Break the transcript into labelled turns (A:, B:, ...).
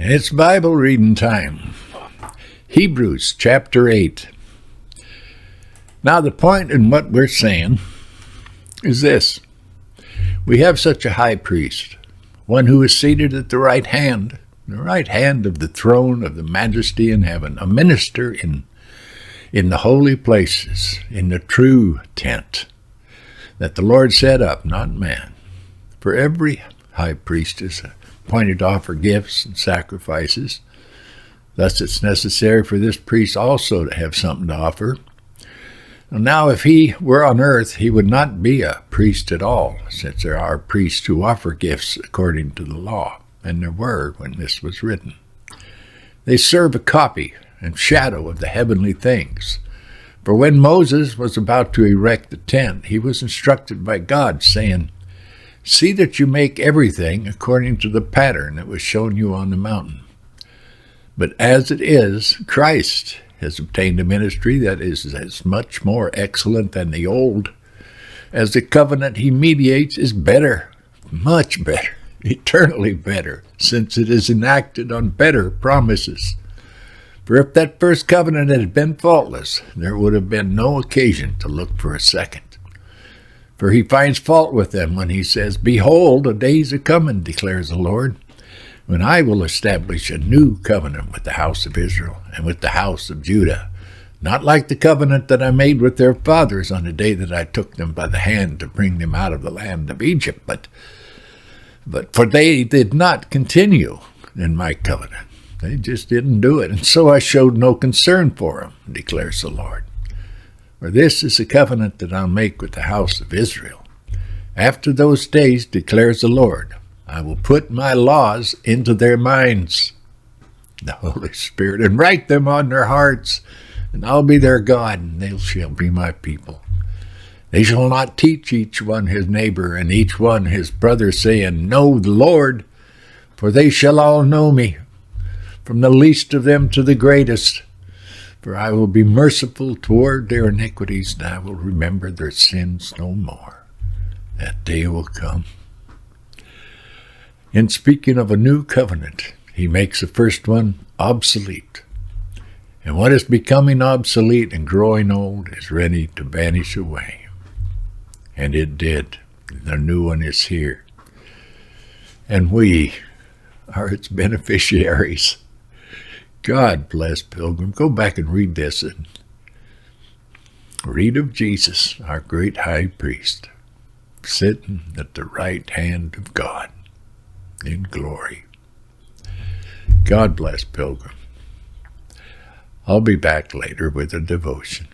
A: And it's Bible reading time. Hebrews chapter 8. Now the point in what we're saying is this. We have such a high priest, one who is seated at the right hand of the throne of the majesty in heaven, a minister in the holy places, in the true tent that the Lord set up, not man. For every high priest is appointed to offer gifts and sacrifices. Thus it's necessary for this priest also to have something to offer. Now, if he were on earth, he would not be a priest at all, since there are priests who offer gifts according to the law, and there were when this was written. They serve a copy and shadow of the heavenly things. For when Moses was about to erect the tent, he was instructed by God, saying, "See that you make everything according to the pattern that was shown you on the mountain." But as it is, Christ has obtained a ministry that is as much more excellent than the old, as the covenant he mediates is better, much better, eternally better, since it is enacted on better promises. For if that first covenant had been faultless, there would have been no occasion to look for a second. For he finds fault with them when he says, "Behold, the days are coming, declares the Lord, when I will establish a new covenant with the house of Israel and with the house of Judah, not like the covenant that I made with their fathers on the day that I took them by the hand to bring them out of the land of Egypt, but for they did not continue in my covenant. They just didn't do it, and so I showed no concern for them, declares the Lord. For this is the covenant that I'll make with the house of Israel. After those days, declares the Lord, I will put my laws into their minds, the Holy Spirit, and write them on their hearts, and I'll be their God, and they shall be my people. They shall not teach each one his neighbor, and each one his brother, saying, Know the Lord, for they shall all know me, from the least of them to the greatest. For I will be merciful toward their iniquities, and I will remember their sins no more. That day will come. In speaking of a new covenant, he makes the first one obsolete. And what is becoming obsolete and growing old is ready to vanish away. And it did. The new one is here. And we are its beneficiaries. God bless, Pilgrim. Go back and read this and read of Jesus, our great high priest, sitting at the right hand of God in glory. God bless, Pilgrim. I'll be back later with a devotion.